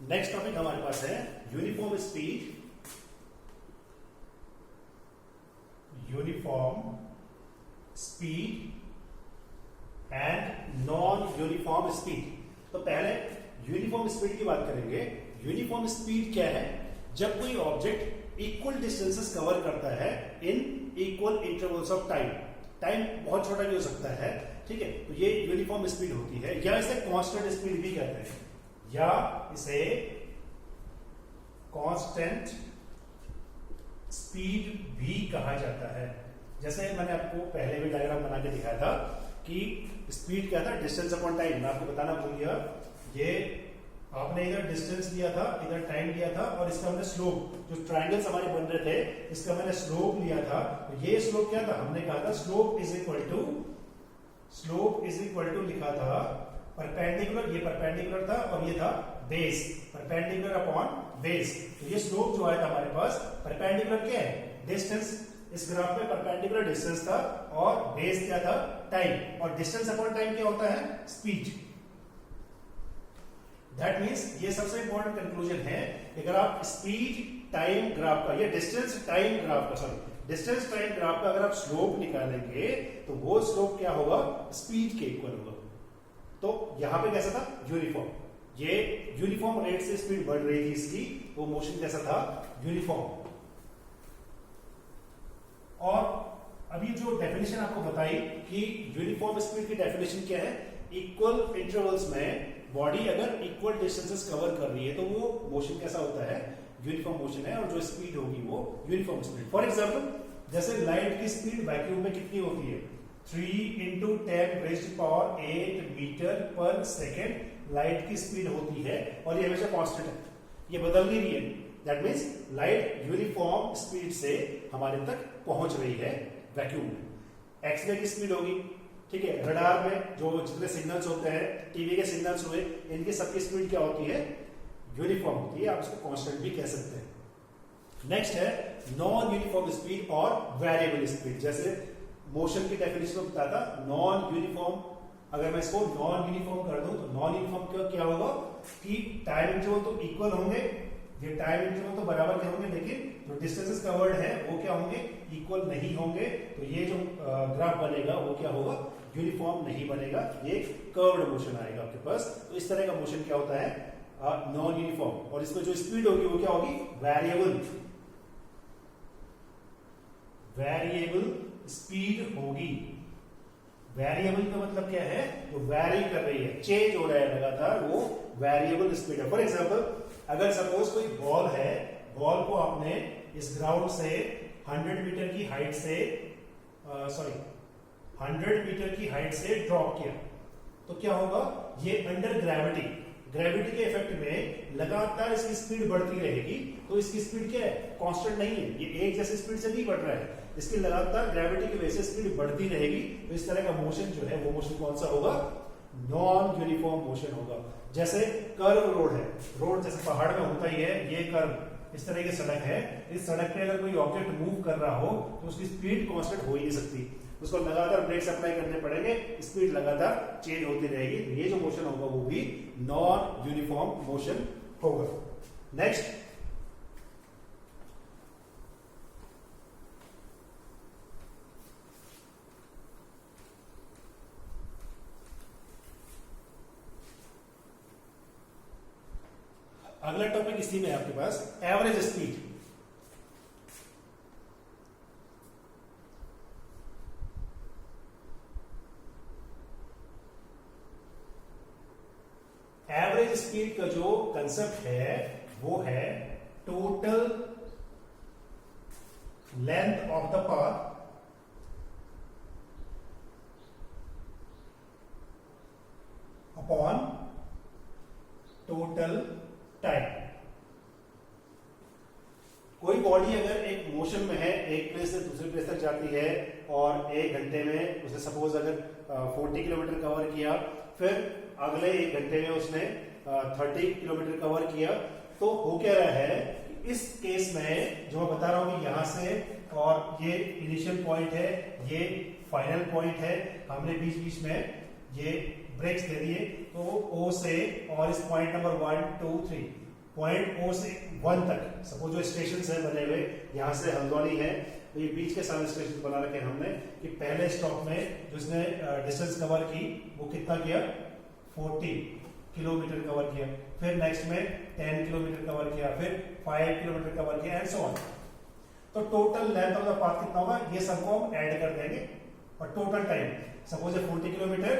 Next topic हमारे पास है uniform speed, and non uniform speed. तो पहले यूनिफॉर्म स्पीड की बात करेंगे। यूनिफॉर्म स्पीड क्या है? जब कोई ऑब्जेक्ट इक्वल डिस्टेंसेस कवर करता है in equal intervals of time. Time बहुत छोटा भी हो सकता है, ठीक है, तो ये यूनिफॉर्म स्पीड होती है, या इसे कांस्टेंट स्पीड भी कहते हैं, या इसे कांस्टेंट स्पीड भी कहा जाता है। जैसे मैंने आपको पहले भी डायग्राम बना के दिखाया था कि स्पीड क्या था, डिस्टेंस अपॉन टाइम। मैं आपको बताना भूल गया, ये आपने इधर डिस्टेंस लिया था, इधर टाइम लिया था, और इसका हमने स्लोप, जो ट्रायंगल्स हमारे बन रहे थे इसका मैंने स्लोप लिया था। तो ये स्लोप क्या था, हमने कहा था स्लोप इज इक्वल टू लिखा था परपेंडिकुलर, ये परपेंडिकुलर था, और ये था बेस, परपेंडिकुलर अपॉन बेस। तो ये स्लोप जो आया था हमारे पास, परपेंडिकुलर क्या है, डिस्टेंस। इस ग्राफ में परपेंडिकुलर डिस्टेंस था और बेस क्या था, टाइम, और डिस्टेंस अपॉन टाइम क्या होता है, स्पीड। दैट मीन्स ये सबसे इंपॉर्टेंट कंक्लूजन है, अगर आप स्पीड टाइम ग्राफ का, ये डिस्टेंस टाइम ग्राफ का, सॉरी डिस्टेंस टाइम ग्राफ का अगर आप स्लोप निकालेंगे तो वो स्लोप क्या होगा, स्पीड के इक्वल होगा। तो यहां पे कैसा था, यूनिफॉर्म, ये यूनिफॉर्म रेट से स्पीड बढ़ रही थी इसकी, तो मोशन कैसा था, यूनिफॉर्म। और अभी जो डेफिनेशन आपको बताई कि यूनिफॉर्म स्पीड की डेफिनेशन क्या है, इक्वल इंटरवल्स में बॉडी अगर इक्वल डिस्टेंसेस कवर कर रही है तो वो मोशन कैसा होता है, यूनिफॉर्म मोशन है, और जो स्पीड होगी वो यूनिफॉर्म स्पीड। फॉर एग्जांपल, जैसे लाइट की स्पीड वैक्यूम में कितनी होती है, 3 × 10⁸ मीटर पर सेकेंड लाइट की स्पीड होती है, और ये हमेशा कांस्टेंट है, ये बदल नहीं रही है। That means light uniform speed से हमारे तक पहुंच रही है वैक्यूम में। एक्सरे की स्पीड होगी, ठीक है, रडार में जो जितने सिग्नल्स होते हैं, टीवी के सिग्नल्स हुए, इनकी सबकी स्पीड क्या होती है, यूनिफॉर्म होती है, आप इसको कांस्टेंट भी कह सकते हैं। नेक्स्ट है नॉन यूनिफॉर्म स्पीड और वेरिएबल स्पीड। जैसे मोशन की डेफिनेशन में बताया था, नॉन यूनिफॉर्म, अगर मैं इसको नॉन यूनिफॉर्म कर दूं तो नॉन यूनिफॉर्म क्या होगा कि टाइम इंटरवल तो इक्वल होंगे, ये टाइम इंटरवल तो बराबर के होंगे, लेकिन जो डिस्टेंसेस कवर्ड है वो क्या होंगे, इक्वल नहीं होंगे। तो ये जो ग्राफ बनेगा वो क्या होगा, यूनिफॉर्म नहीं बनेगा, ये कर्व्ड मोशन आएगा आपके पास। तो इस तरह का मोशन क्या होता है, नॉन यूनिफॉर्म। और इसमें जो स्पीड होगी वो क्या होगी, वेरिएबल स्पीड होगी। वेरिएबल का मतलब क्या है, जो वेरी कर रही है, चेंज हो रहा है लगातार, वो वेरिएबल स्पीड है। फॉर एग्जांपल, अगर सपोज कोई बॉल है, बॉल को आपने इस ग्राउंड से 100 मीटर की हाइट से 100 मीटर की हाइट से ड्रॉप किया, तो क्या होगा, ये अंडर ग्रेविटी के इफेक्ट में लगातार इसकी स्पीड बढ़ती रहेगी। तो इसकी स्पीड क्या है, कांस्टेंट नहीं है, ये एक जैसी स्पीड से नहीं बढ़ रहा है, इसकी लगातार ग्रेविटी की वजह से स्पीड बढ़ती रहेगी। तो इस तरह का मोशन जो है वो मोशन कौन सा होगा, नॉन यूनिफॉर्म मोशन होगा। जैसे कर्व रोड है, रोड जैसे पहाड़ में होता ही है, ये कर्व इस तरह की सड़क है, इस सड़क पे अगर कोई ऑब्जेक्ट मूव कर रहा हो तो उसकी स्पीड कांस्टेंट हो ही नहीं सकती, उसको लगातार ब्रेक्स अप्लाई करने पड़ेंगे, स्पीड लगातार चेंज होती रहेगी। ये जो मोशन होगा वो भी नॉन यूनिफॉर्म मोशन होगा। नेक्स्ट, अगला टॉपिक इसी में है आपके पास, एवरेज स्पीड। एवरेज स्पीड का जो कंसेप्ट है वो है total length of the path upon total time. कोई बॉडी अगर एक मोशन में है, एक प्लेस से दूसरे प्लेस तक जाती है, और 1 घंटे में उसने सपोज अगर 40 किलोमीटर कवर किया, फिर अगले 1 घंटे में उसने 30 किलोमीटर कवर किया, तो हो क्या रहा है, इस केस में जो मैं बता रहा हूं कि यहां से, और ये इनिशियल पॉइंट है, ये फाइनल पॉइंट है, हमने बीच बीच में ये ब्रेक्स दे दिए, तो ओ से, और इस पॉइंट नंबर 1 2 3 पॉइंट ओ से 1 तक, सपोज जो स्टेशन है बने हुए, यहाँ से हल्द्वानी है, तो ये बीच के सारे स्टेशन बना रखे हैं हमने कि पहले स्टॉप में जो इसने डिस्टेंस कवर की वो कितना किया, 40 किलोमीटर कवर किया, फिर नेक्स्ट में 10 किलोमीटर कवर किया, फिर 5 किलोमीटर कवर किया एंड सो ऑन। तो total length of the path कितना होगा, ये सबको हम ऐड कर देंगे और टोटल टाइम, सपोज 40 किलोमीटर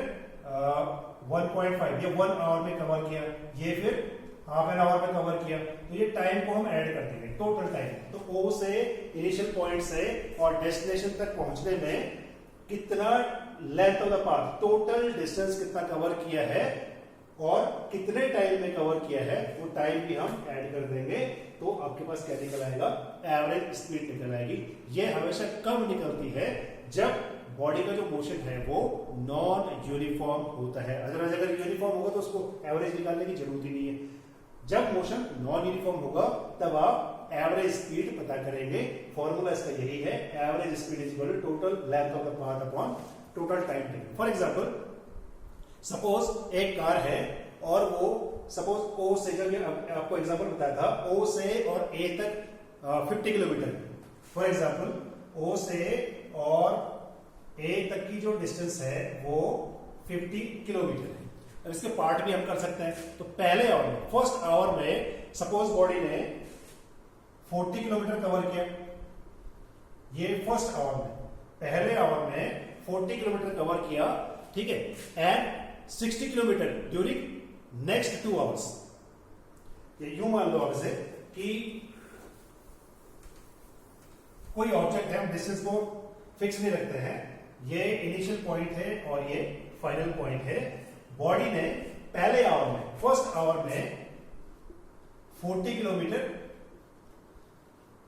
1.5 ये 1 आवर में कवर किया, ये फिर हाफ एन आवर में कवर किया, तो ये टाइम को हम ऐड कर देंगे टोटल टाइम। तो ओ से इनिशियल पॉइंट से और डेस्टिनेशन तक पहुंचने में कितना length of the path, total distance कितना कवर किया है और कितने टाइम में कवर किया है, वो टाइम भी हम ऐड कर देंगे। तो आपके पास क्या निकल आएगा, एवरेज स्पीड निकल आएगी। ये हमेशा कब निकलती है, जब बॉडी का जो मोशन है वो नॉन यूनिफॉर्म होता है। अगर यूनिफॉर्म होगा तो उसको एवरेज निकालने की जरूरत ही नहीं है। जब मोशन नॉन यूनिफॉर्म होगा तब आप एवरेज स्पीड पता करेंगे। फॉर्मूला इसका यही है, average speed is equal to total length of the path upon total time taken. For example, suppose एक कार है और वो सपोज ओ से, जब आपको एग्जांपल बताया था, ओ से और ए तक 50 किलोमीटर, फॉर एग्जांपल ओ से और ए तक की जो डिस्टेंस है वो 50 किलोमीटर है। अब इसके पार्ट भी हम कर सकते हैं। तो पहले आवर में, फर्स्ट आवर में सपोज बॉडी ने 40 किलोमीटर कवर किया, ये फर्स्ट आवर में, पहले आवर में 40 किलोमीटर कवर किया, ठीक है, and 60 kilometre during next 2 hours. ये यूं मान लो आपसे कि कोई ऑब्जेक्ट है, हम डिस्टेंस को फिक्स नहीं रखते हैं, ये इनिशियल पॉइंट है और ये फाइनल पॉइंट है। बॉडी ने पहले आवर में, फर्स्ट आवर में 40 किलोमीटर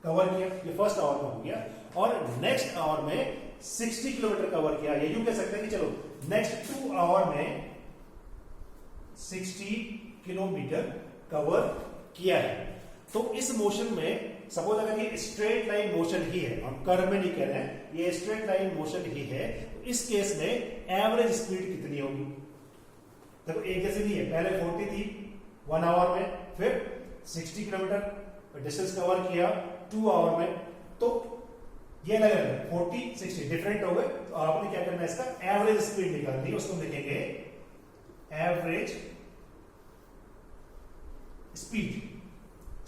कवर किया, ये फर्स्ट आवर में हो गया, और नेक्स्ट आवर में 60 किलोमीटर कवर किया। ये यूं कह सकते हैं कि चलो नेक्स्ट 2 आवर में 60 किलोमीटर कवर किया है। तो इस मोशन में सपोज अगर ये स्ट्रेट लाइन मोशन ही है, हम कर्व में नहीं कह रहे हैं, ये स्ट्रेट लाइन मोशन ही है, तो इस केस में एवरेज स्पीड कितनी होगी? देखो एक जैसे नहीं है, पहले 40 थी 1 आवर में, फिर 60 किलोमीटर डिस्टेंस कवर किया 2 आवर में, तो ये अलग अलग 40 60 डिफरेंट हो गए। तो आपने क्या करना है, इसका एवरेज स्पीड निकालनी है, उसको लिखेंगे average speed.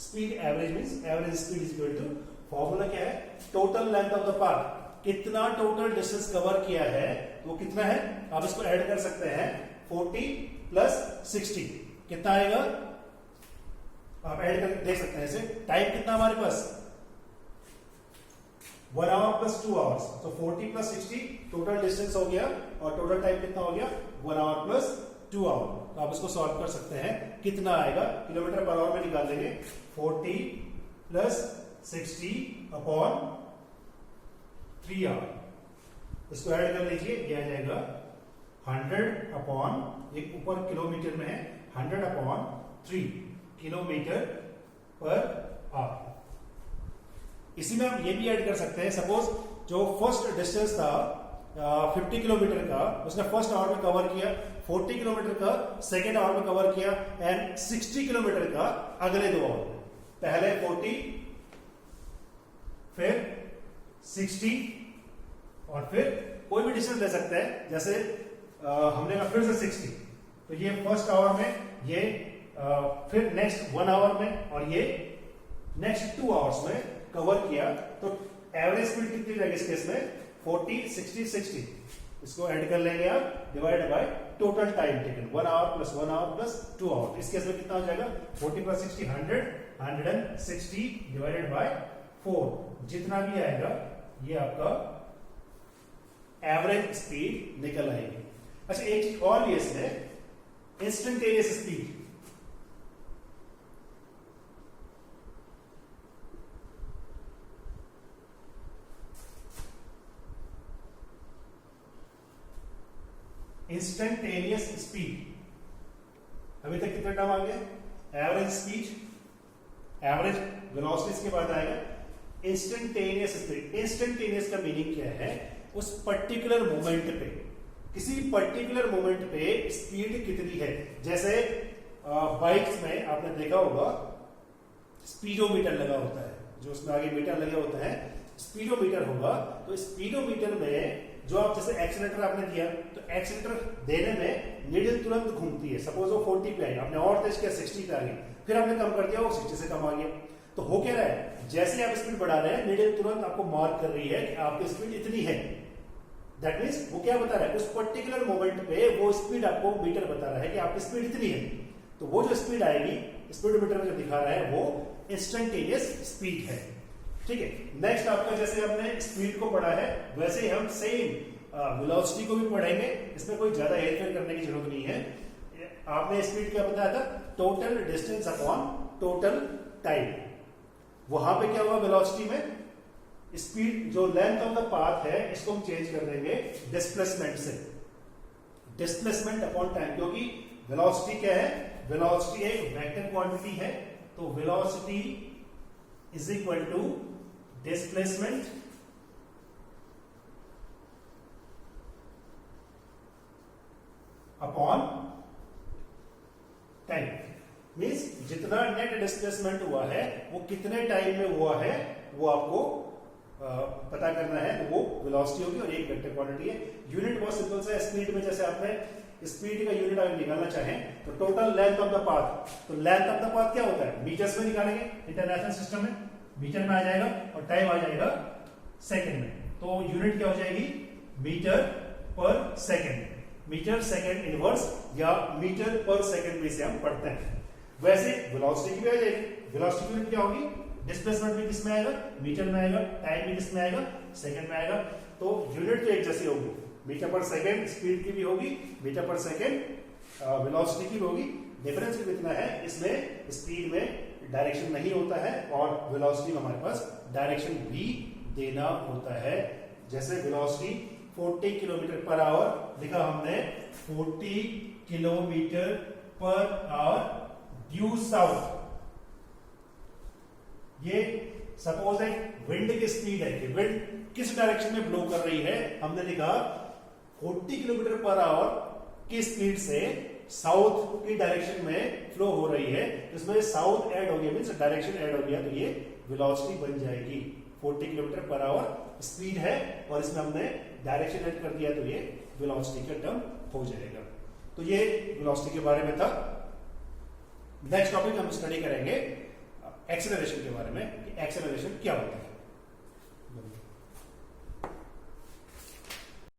Speed average means average speed is equal to, formula क्या है, total length of the path, कितना टोटल डिस्टेंस कवर किया है, तो कितना है, आप इसको ऐड कर सकते हैं, 40 प्लस 60 कितना आएगा, आप ऐड कर देख सकते हैं इसे। टाइम कितना हमारे पास, 1 आवर प्लस 2 आवर्स, तो 40 प्लस 60 टोटल डिस्टेंस हो गया, और टोटल टाइम कितना हो गया, 1 आवर प्लस 2 आवर। तो आप इसको सॉल्व कर सकते हैं, कितना आएगा, किलोमीटर पर आवर में निकाल देंगे, 40 प्लस 60 अपॉन 3 आवर, इसको ऐड कर लीजिए, ये आ जाएगा 100 अपॉन, एक ऊपर किलोमीटर में है, 100 अपॉन 3 किलोमीटर पर आवर। इसी में हम ये भी ऐड कर सकते हैं, सपोज जो फर्स्ट डिस्टेंस था 50 किलोमीटर का, उसने फर्स्ट आवर में कवर किया, 40 किलोमीटर का सेकेंड आवर में कवर किया, एंड 60 किलोमीटर का अगले 2 आवर में। पहले 40, फिर 60, और फिर कोई भी डिस्टेंस ले सकते हैं, जैसे हमने कहा फिर से 60, तो ये फर्स्ट आवर में, ये फिर नेक्स्ट 1 आवर में, और ये नेक्स्ट 2 आवर्स में कवर किया। तो एवरेज स्पीड कितनी रहेगी इस केस में, 40 60 60, इसको ऐड कर लेंगे आप, divide by total time taken, 1 hour plus 1 hour plus 2 hour. इस केस में कितना हो जाएगा, 40 प्लस 60 100, 160 डिवाइडेड बाय 4, जितना भी आएगा ये आपका एवरेज स्पीड निकल आएगी। अच्छा, एक चीज और भी इसमें, इंस्टेंटेनियस स्पीड, इंस्टेंटेनियस स्पीड, अभी तक कितने टर्म आ गए, एवरेज स्पीड, एवरेज वेलोसिटी के बाद आएगा इंस्टेंटेनियस स्पीड। इंस्टेंटेनियस का मीनिंग क्या है, उस पर्टिकुलर मोमेंट पे, किसी पर्टिकुलर मोमेंट पे स्पीड कितनी है। जैसे बाइक्स में आपने देखा होगा स्पीडोमीटर लगा होता है, जो उसमें आगे मीटर लगे होता है, स्पीडोमीटर होगा। तो स्पीडोमीटर में जो आप जैसे एक्सीलरेटर आपने दिया, तो एक्सीलरेटर देने में नीडल तुरंत घूमती है। सपोज वो 40 पे आई, आपने और तेज किया 60 पे आ गई, फिर आपने कम कर दिया, वो 60 से कम आ गया। तो हो क्या रहा है, जैसे आप स्पीड बढ़ा रहे हैं, नीडल तुरंत आपको मार्क कर रही है कि आपकी स्पीड इतनी है। दैट मीन्स वो क्या बता रहा है, उस पर्टिकुलर मोमेंट पे वो स्पीड आपको मीटर बता रहा है कि आपकी स्पीड इतनी है। तो वो जो स्पीड आएगी स्पीडोमीटर में जो दिखा रहा है वो इंस्टेंटेनियस स्पीड है। ठीक है, नेक्स्ट आपका जैसे हमने स्पीड को पढ़ा है, वैसे ही हम सेम वेलोसिटी को भी पढ़ेंगे। इसमें कोई ज्यादा हेरफेर करने की जरूरत नहीं है। आपने स्पीड क्या बताया था, total distance upon total time. वहां पे क्या हुआ, वेलोसिटी में स्पीड जो लेंथ ऑफ द पाथ है इसको हम चेंज कर देंगे डिस्प्लेसमेंट से, डिस्प्लेसमेंट अपॉन टाइम। क्योंकि वेलोसिटी क्या है, वेलोसिटी एक वेक्टर क्वांटिटी है, तो velocity is equal to displacement upon time. Means जितना नेट डिस्प्लेसमेंट हुआ है वो कितने टाइम में हुआ है वो आपको पता करना है, तो वो वेलोसिटी होगी और एक वेक्टर क्वांटिटी है। यूनिट बहुत सिंपल सा है, स्पीड में जैसे आपने स्पीड का यूनिट अगर निकालना चाहें तो total length of the path, तो लेंथ ऑफ द पाथ क्या होता है, मीटर्स में निकालेंगे, इंटरनेशनल सिस्टम में मीटर में आ जाएगा और टाइम आ जाएगा सेकंड में। तो यूनिट क्या हो जाएगी, मीटर पर सेकंड, मीटर सेकंड इनवर्स या मीटर पर सेकंड में से हम पढ़ते हैं। वैसे वेलोसिटी की भी आ जाएगी, वेलोसिटी यूनिट क्या होगी, डिस्प्लेसमेंट भी किसमें आएगा, मीटर में आएगा, टाइम भी किसमें आएगा, सेकंड में आएगा। तो यूनिट तो एक जैसी होगी, मीटर पर सेकंड स्पीड की भी होगी, मीटर पर सेकंड वेलोसिटी की भी होगी। डिफरेंस कितना है, इसमें स्पीड में डायरेक्शन नहीं होता है और वेलोसिटी में हमारे पास डायरेक्शन भी देना होता है। जैसे वेलोसिटी 40 किलोमीटर पर आवर लिखा हमने, 40 kilometre per hour due south. ये सपोज एक विंड की स्पीड है कि विंड किस डायरेक्शन में ब्लो कर रही है, हमने लिखा 40 किलोमीटर पर आवर की स्पीड से साउथ की डायरेक्शन में फ्लो हो रही है। इसमें साउथ ऐड हो गया, मींस डायरेक्शन ऐड हो गया, तो ये वेलोसिटी बन जाएगी। 40 किलोमीटर पर आवर स्पीड है और इसमें हमने डायरेक्शन ऐड कर दिया, तो ये वेलोसिटी का टर्म हो जाएगा। तो ये वेलोसिटी के बारे में था। नेक्स्ट टॉपिक हम स्टडी करेंगे एक्सेलरेशन के बारे में, कि एक्सेलरेशन क्या होता है।